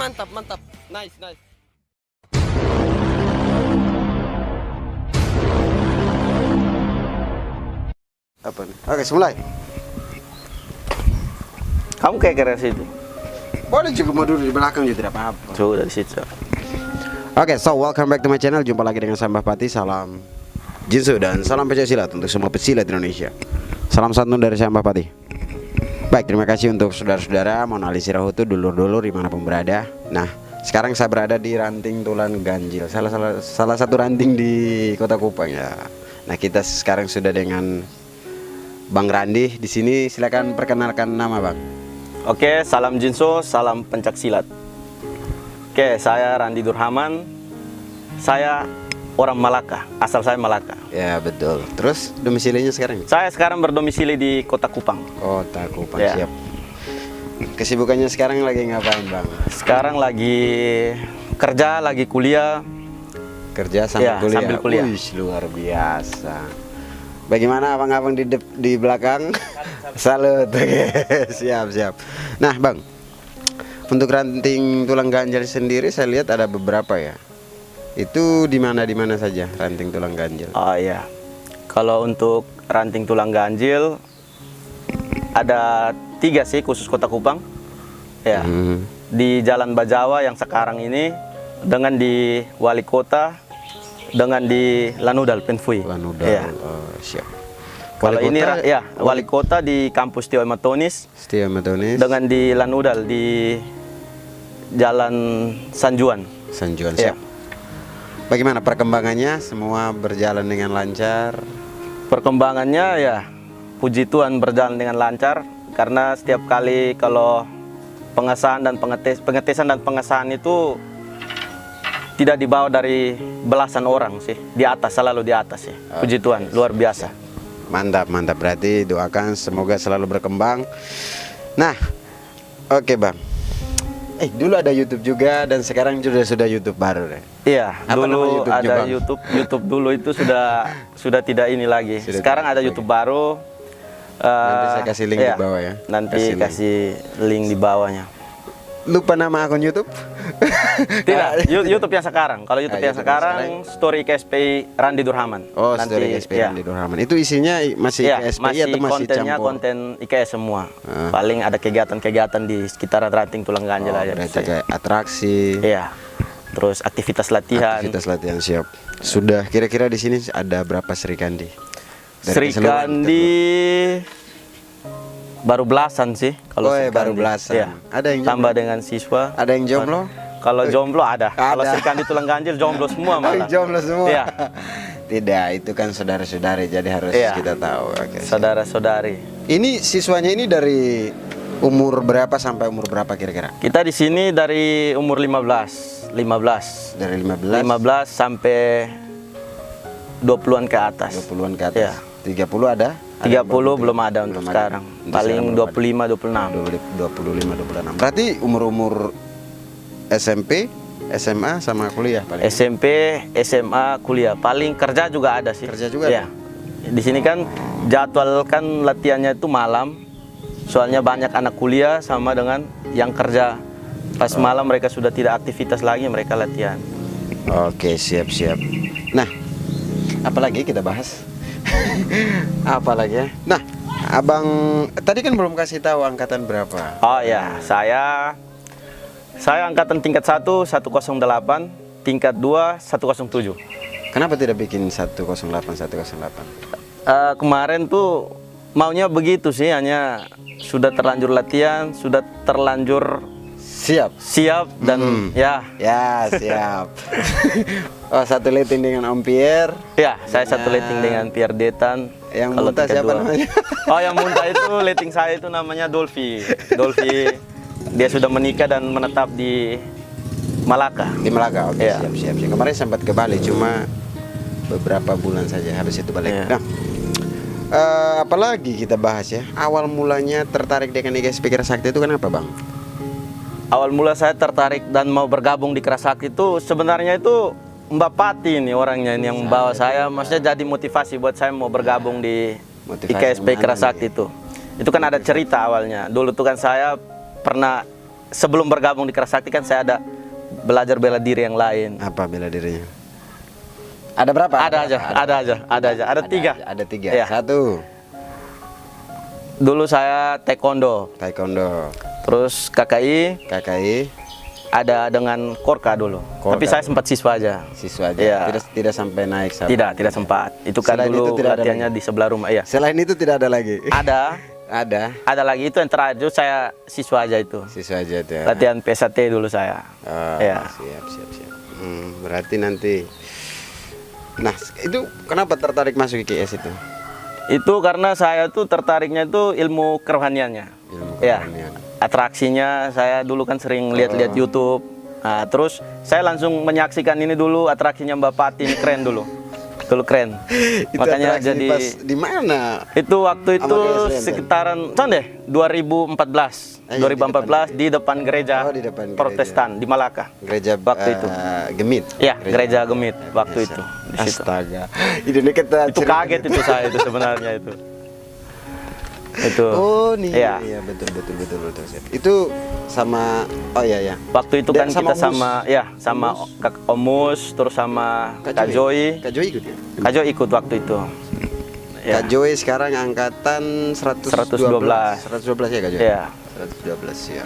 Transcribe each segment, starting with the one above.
mantap, mantap. Nice, nice. Apa nih? Oke, mulai. Kamu kayak keras itu. Boleh juga mau duduk di belakang juga tidak apa-apa. Coba dari situ. Oke, so welcome back to my channel. Jumpa lagi dengan Sambah Pati. Salam Jinsu dan salam pencak untuk semua pesilat Indonesia. Salam santun dari Sambah Pati. Baik, terima kasih untuk saudara-saudara Monali Sirahutu, dulur-dulur dimanapun berada. Nah, sekarang saya berada di Ranting Tulan Ganjil, salah satu ranting di Kota Kupang ya. Nah, kita sekarang sudah dengan Bang Randi di sini. Silakan perkenalkan nama, Bang. Oke, salam Jinso, salam pencak silat. Oke, saya Randi Durhaman. Saya orang Malaka, asal saya Malaka. Ya, betul. Terus domisilinya sekarang? Saya sekarang berdomisili di Kota Kupang. Kota Kupang, Ya. siap. Kesibukannya sekarang lagi ngapain, Bang? Sekarang lagi kerja, lagi kuliah. Kerja sambil Ya, kuliah. sambil kuliah. Wih, luar biasa. Bagaimana abang-abang di belakang? Salut. Oke. Siap, siap. Nah, Bang, untuk ranting tulang ganjil sendiri saya lihat ada beberapa ya. Itu di mana saja ranting tulang ganjil? Oh iya. Kalau untuk ranting tulang ganjil ada 3 sih khusus Kota Kupang. Ya. Di Jalan Bajawa yang sekarang ini, dengan di Wali Kota, dengan di Lanudal Penfui. Lanudal. Ya. Oh, siap. Kalau ini ya Wali Kota di kampus Tio Matonis. Setia Matonis. Dengan di Lanudal di Jalan Sanjuan. Sanjuan, Ya. siap. Bagaimana perkembangannya? Semua berjalan dengan lancar? Perkembangannya ya puji Tuhan berjalan dengan lancar, karena setiap kali kalau pengesahan dan pengetesan dan pengesahan itu tidak dibawa dari belasan orang sih, di atas, selalu di atas sih. Puji Tuhan, luar biasa. Mantap, mantap. Berarti doakan semoga selalu berkembang. Nah, oke, Bang. Dulu ada YouTube juga dan sekarang sudah YouTube baru deh. Iya, Apa nama dulu YouTube-nya, ada Bang? YouTube dulu itu sudah tidak ini lagi. Sudah Sekarang tidak ada YouTube baru. Nanti saya kasih link Iya, di bawah ya. Nanti kasih link di bawahnya. Lupa nama akun YouTube? Tidak, YouTube yang sekarang. Kalau YouTube yang YouTube yang sekarang, Story KSPI Randi Durhaman. Oh, Nanti, Story KSPI ya. Randi Durhaman. Itu isinya masih Ya, KSPI masih atau masih kontennya campur? konten IKS semua. Paling ada kegiatan-kegiatan di sekitaran ranting tulang ganjil aja. Berarti kayak atraksi, Iya. Terus aktivitas latihan. aktivitas latihan, siap. Sudah kira-kira di sini ada berapa serikandi? Sri Kandi baru belasan sih kalau Oh, baru Kandi. belasan. Iya. Ada yang tambah jomblo? dengan siswa. Ada yang jomblo? Kalau jomblo ada. Kalau Ada. Sri Kandi tulang ganjil jomblo semua malah. Jomblo semua? Iya. Tidak, itu kan saudara-saudari, jadi harus Iya. kita tahu. Oke, siap. Saudara-saudari. Ini siswanya ini dari umur berapa sampai umur berapa kira-kira? Kita di sini dari umur 15. Dari 15? 15 sampai 20-an ke atas. 20-an ke atas. Iya. 30 ada? 30 belum ada untuk Belum ada. sekarang. Untuk Paling sekarang belum 25 26. 25, 26. Berarti umur-umur SMP, SMA sama kuliah paling. SMP, SMA, kuliah. Paling kerja juga ada sih. Kerja juga ya. Di sini kan jadwal kan latihannya itu malam. Soalnya banyak anak kuliah sama dengan yang kerja. Pas malam mereka sudah tidak aktivitas lagi, mereka latihan. Oke, siap-siap. Nah, apalagi kita bahas? Apalagi ya? Nah, Abang tadi kan belum kasih tahu angkatan berapa. Oh ya, saya angkatan tingkat 1 108, tingkat 2 107. Kenapa tidak bikin 108 108? Kemarin tuh maunya begitu sih, hanya sudah terlanjur latihan, sudah terlanjur siap dan ya siap. Oh, satu letting dengan Om Pierre. ya saya satu letting dengan Pierre Detan. Yang Kalau muntah tingkat siapa 2. namanya? Oh, yang muntah itu letting saya itu namanya Dolphy. Dia sudah menikah dan menetap di Malaka. Di Malaka. Oke, Iya. siap. Kemarin sempat ke Bali, cuma beberapa bulan saja, habis itu balik. Iya. Nah, apalagi kita bahas ya. Awal mulanya tertarik dengan IKSP Kerasakti itu kenapa, Bang? Awal mula saya tertarik dan mau bergabung di Kerasakti itu sebenarnya itu Mbak Pati ini orangnya ini yang membawa saya, maksudnya jadi motivasi buat saya mau bergabung di Motivasi IKSP kemana Kerasakti nih? itu kan ada cerita awalnya. Dulu tuh kan saya pernah sebelum bergabung di Kerasakti kan saya ada belajar bela diri yang lain. Apa bela dirinya? Ada berapa? Ada tiga. Ada tiga. Iya. Satu. Dulu saya taekwondo, Taekwondo. terus KKI, ada dengan Korka dulu. Korka. Tapi saya sempat siswa aja. Siswa aja. Iya. Tidak sampai naik sampai. Tidak sempat. Itu kan Selain dulu itu tidak ada latihannya di sebelah rumah. Iya. Selain itu tidak ada lagi. Ada lagi itu yang terakhir itu saya siswa aja itu. Siswa aja tuh. Latihan PSAT dulu saya. Oh, Iya. Siap. Berarti nanti. Nah, itu kenapa tertarik masuk IKS itu? Itu karena saya tuh tertariknya itu ilmu kerohaniannya. Ya, atraksinya saya dulu kan sering lihat-lihat YouTube. Nah, terus saya langsung menyaksikan ini dulu atraksinya Mbak Pati, ini keren dulu. Dulu keren. Itu Makanya atraksi jadi pas di mana? itu waktu itu Sama kayak sekitaran tahun deh 2014. 2014 di depan gereja Oh, di depan gereja. Protestan di Malaka. Gereja waktu itu. Gemit. Ya, gereja Gemit waktu itu di situ. Astaga. Ini kita Itu kaget itu saya itu sebenarnya itu. Itu. Oh, nih. Iya. Iya, betul. Itu sama ya. Waktu itu Dan kan sama kita Mus. sama Kak Omus, terus sama Kak Joy. Kak Joy ikut ya? Kak Joy ikut waktu itu. Ya. Kak Joy sekarang angkatan 112 ya Kak Joy? Iya. 112 ya.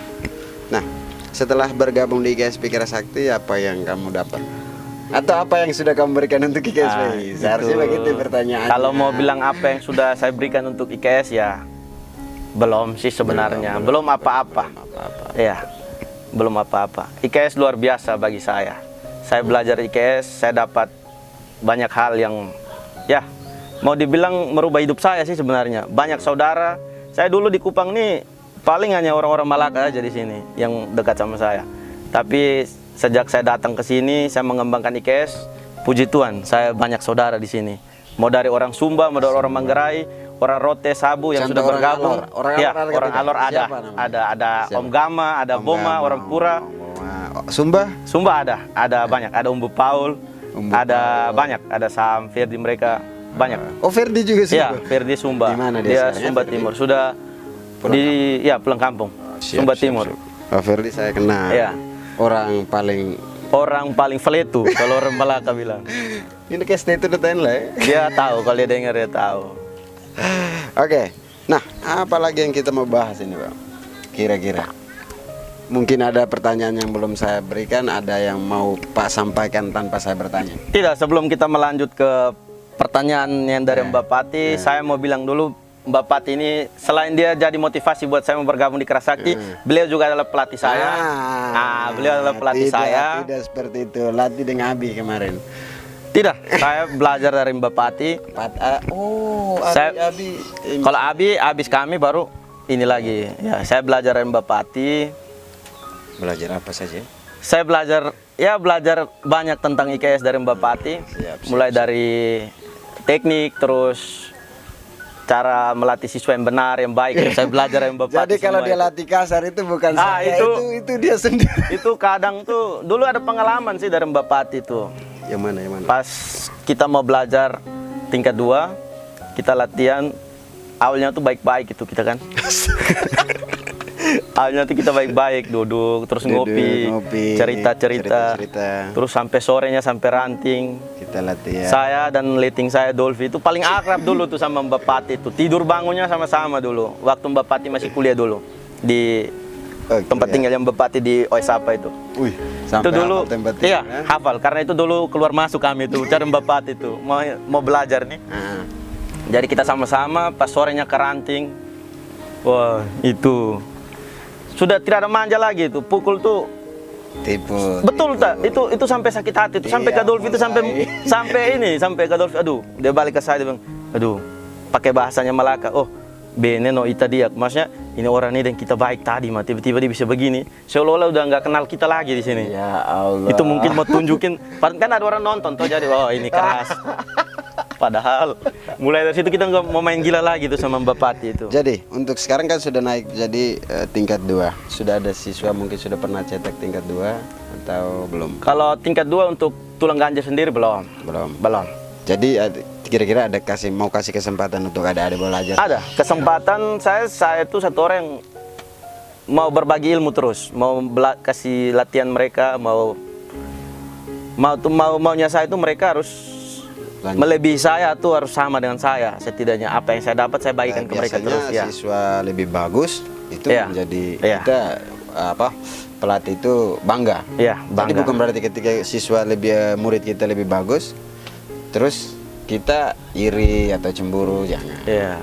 Nah, setelah bergabung di IKSP Kerasakti, apa yang kamu dapat? Atau apa yang sudah kamu berikan untuk IKSP? Seharusnya begitu pertanyaannya. Kalau mau bilang apa yang sudah saya berikan untuk IKS ya belum sih sebenarnya. Belum apa-apa. Iya. Belum apa-apa. IKS luar biasa bagi saya. Saya belajar IKS, saya dapat banyak hal yang ya mau dibilang merubah hidup saya sih sebenarnya. Banyak saudara. Saya dulu di Kupang nih paling hanya orang-orang Malaka aja di sini yang dekat sama saya. Tapi sejak saya datang ke sini, saya mengembangkan IKS. Puji Tuhan, saya banyak saudara di sini. Mau dari orang Sumba, mau dari orang Manggarai, orang Rote, Sabu yang sudah bergabung. Orang Alor ada. Ada Om Gama, ada Boma, orang Pura. Sumba ada banyak. Ada Umbu Paul, ada banyak. Ada Sam Ferdi, mereka banyak. Oh, Ferdi juga sih. Iya, Ferdi Sumba. Di mana dia? Dia Sumba Timur. Sudah pulang kampung. Sumba Timur. Oh, Ferdi saya kenal. Iya. Orang paling feletu kalau orang Malaka bilang. Ini kayak stay to the time lah ya. Dia tahu, kalau dia dengar dia tahu. Oke. Nah, apa lagi yang kita mau bahas ini, Bang? Kira-kira. Mungkin ada pertanyaan yang belum saya berikan, ada yang mau Pak sampaikan tanpa saya bertanya. Tidak, sebelum kita melanjut ke pertanyaan yang dari Mbak Pati, saya mau bilang dulu Mbak Pati ini selain dia jadi motivasi buat saya mau bergabung di Kerasakti, beliau juga adalah pelatih saya. Beliau adalah pelatih saya. Tidak seperti itu, latih dengan Abi kemarin. Tidak, saya belajar dari Mbak Pati. Abi. Kalau Abi, habis kami baru ini lagi. Ya, saya belajar dari Mbak Pati. Belajar apa saja? Saya belajar banyak tentang IKS dari Mbak Pati. Mulai dari teknik, terus cara melatih siswa yang benar, yang baik. Saya belajar yang Mbak Pati. Jadi kalau dia latih kasar itu bukan saya, itu dia sendiri. Itu kadang tuh dulu ada pengalaman sih dari Mbak Pati tuh. Yang mana? Pas kita mau belajar tingkat 2, kita latihan, awalnya tuh baik-baik gitu kita kan. Awalnya tuh kita baik-baik, duduk, terus ngopi, cerita-cerita. Terus sampai sorenya, sampai ranting. Kita latihan. Saya dan leting saya, Dolvi, itu paling akrab dulu tuh sama Mbak Pati itu. Tidur bangunnya sama-sama dulu. Waktu Mbak Pati masih kuliah dulu. Di tempat tinggal yang Mbak Pati di Oesapa itu. Itu dulu, iya, hafal. Karena itu dulu keluar masuk kami tuh, cari Mbak Pati tuh. Mau belajar nih. Jadi kita sama-sama, pas sorenya ke ranting. Wah, itu sudah tidak ada manja lagi itu, pukul tuh tipu. Betul tak? Itu sampai sakit hati itu, sampai ke Dolfi itu sampai ke Dolfi. Aduh, dia balik ke saya dia bilang, aduh, pakai bahasanya Malaka. Oh, bene no ita dia. Maksudnya ini orang ini dan kita baik tadi mah tiba-tiba dia bisa begini. Seolah-olah udah nggak kenal kita lagi di sini. Ya Allah. Itu mungkin mau tunjukin, kan ada orang nonton tuh jadi, oh ini keras. Padahal mulai dari situ kita nggak mau main gila lagi tuh sama Mbak Pati itu. Jadi untuk sekarang kan sudah naik jadi tingkat 2. Sudah ada siswa mungkin sudah pernah cetak tingkat 2 atau belum? Kalau tingkat 2 untuk tulang ganja sendiri belum. Jadi kira-kira mau kasih kesempatan untuk ada belajar? Ada kesempatan. Saya itu satu orang yang mau berbagi ilmu terus, mau kasih latihan mereka, maunya saya itu mereka harus melebihi saya tuh, harus sama dengan saya. Setidaknya apa yang saya dapat saya bagikan ke mereka terus ya. Siswa lebih bagus itu Iya. menjadi Iya. kita pelatih itu bangga. Iya, Jadi bangga. bukan berarti ketika siswa murid kita lebih bagus terus kita iri atau cemburu, jangan. Iya,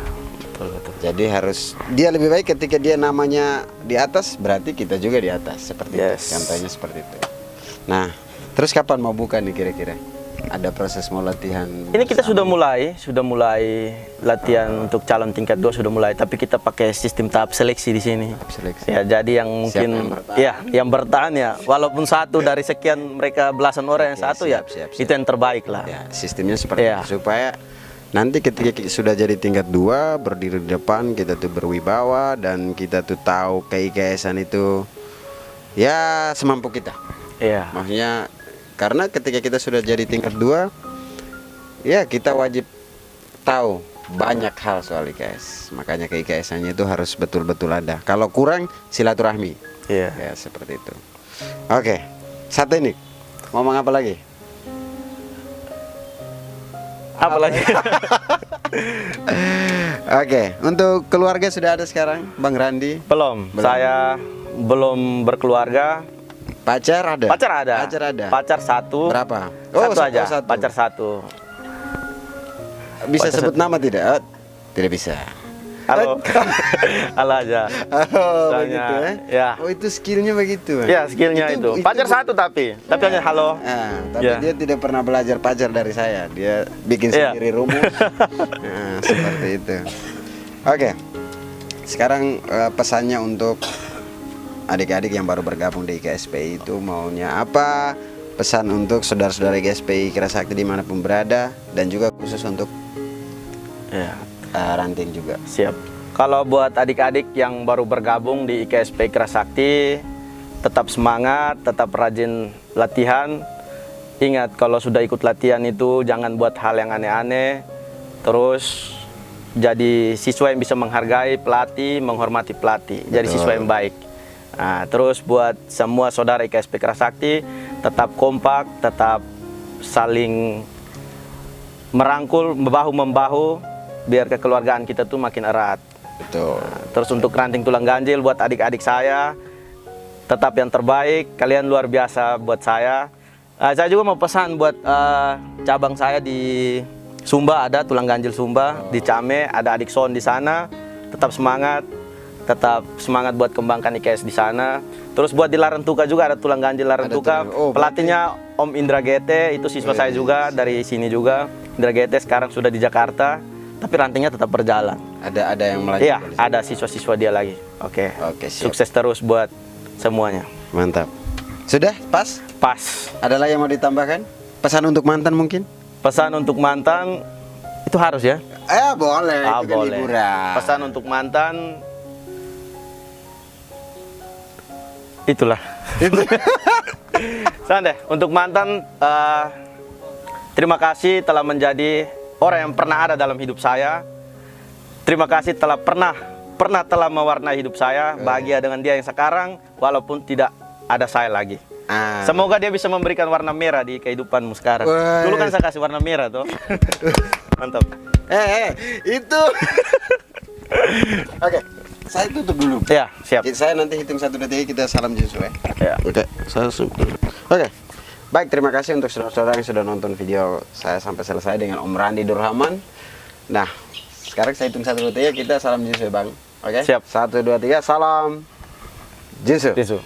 betul. Jadi harus dia lebih baik ketika dia namanya di atas, berarti kita juga di atas, seperti itu. Contohnya seperti itu. Nah, terus kapan mau buka nih kira-kira? Ada proses mau latihan? Ini kita sudah mulai latihan untuk calon tingkat 2 sudah mulai, tapi kita pakai sistem tahap seleksi di sini. Seleksi. Ya, jadi yang mungkin yang bertahan ya, walaupun satu dari sekian mereka belasan orang yang satu siap. itu yang terbaik lah. Ya, sistemnya seperti itu supaya nanti ketika kita sudah jadi tingkat 2 berdiri di depan kita tuh berwibawa dan kita tuh tahu keikaisan itu ya semampu kita. Iya. Maksudnya karena ketika kita sudah jadi tingkat 2 ya kita wajib tahu banyak hal soal IKS. Makanya keikaisannya itu harus betul-betul ada. Kalau kurang silaturahmi. Iya. Ya seperti itu. Oke, satu ini mau ngomong apa lagi? Apa lagi? Oke, untuk keluarga sudah ada sekarang, Bang Randi? Belum. Saya belum berkeluarga. Pacar ada? Pacar ada. Pacar satu. Berapa? Satu aja. satu. Pacar satu. Bisa Pacar sebut nama tidak? Oh, tidak bisa. Halo. Halo aja. Oh, Soalnya, begitu ya. Oh, itu skillnya begitu. Ya, skillnya itu. Pacar satu tapi hanya halo. Tapi Ya. dia tidak pernah belajar pacar dari saya. Dia bikin Ya. sendiri rumus. Nah, seperti itu. Oke. Sekarang pesannya untuk adik-adik yang baru bergabung di IKSPI itu maunya apa? Pesan untuk saudara-saudara IKSPI Kerasakti dimanapun berada dan juga khusus untuk Ya. ranting juga. Siap. Kalau buat adik-adik yang baru bergabung di IKSP Kerasakti, tetap semangat, tetap rajin latihan. Ingat kalau sudah ikut latihan itu jangan buat hal yang aneh-aneh. Terus jadi siswa yang bisa menghargai pelatih, menghormati pelatih. Jadi siswa yang baik. Nah, terus buat semua saudara IKSP Kerasakti, tetap kompak, tetap saling merangkul, bahu-membahu, biar kekeluargaan kita tuh makin erat. Betul. Nah, terus untuk ranting tulang ganjil buat adik-adik saya, tetap yang terbaik, kalian luar biasa buat saya. Saya juga mau pesan buat cabang saya di Sumba, ada tulang ganjil Sumba, di Came ada adik Son di sana. Tetap semangat buat kembangkan IKS di sana. Terus buat di Larantuka juga ada tulang ganjil Larantuka. Pelatihnya Om Indra GT, itu siswa saya juga dari sini juga. Indra GT sekarang sudah di Jakarta, tapi rantingnya tetap berjalan. Ada yang melanjutkan? Iya, ada siswa-siswa dia lagi. Oke, siap. sukses terus buat semuanya. Mantap. Sudah pas? Pas. Ada lagi yang mau ditambahkan? Pesan untuk mantan mungkin? Pesan untuk mantan itu harus ya? Boleh. Itu kan Boleh. liburan. Pesan untuk mantan itulah. Deh, untuk mantan terima kasih telah menjadi orang yang pernah ada dalam hidup saya. Terima kasih telah pernah telah mewarnai hidup saya. Bahagia dengan dia yang sekarang walaupun tidak ada saya lagi. Semoga dia bisa memberikan warna merah di kehidupanmu sekarang. Dulu kan saya kasih warna merah tuh. Mantap. Itu. Oke, saya tutup dulu. Ya, siap. Saya nanti hitung 1, 2, 3 kita salam Yesus ya. Ya. Oke, Oke. Baik, terima kasih untuk saudara-saudara yang sudah nonton video saya sampai selesai dengan Om Randi Durhaman. Nah, sekarang saya hitung 1, 2, 3 kita salam Yesus ya, Bang. Oke? Siap. 1, 2, 3 salam Yesus. Yesus.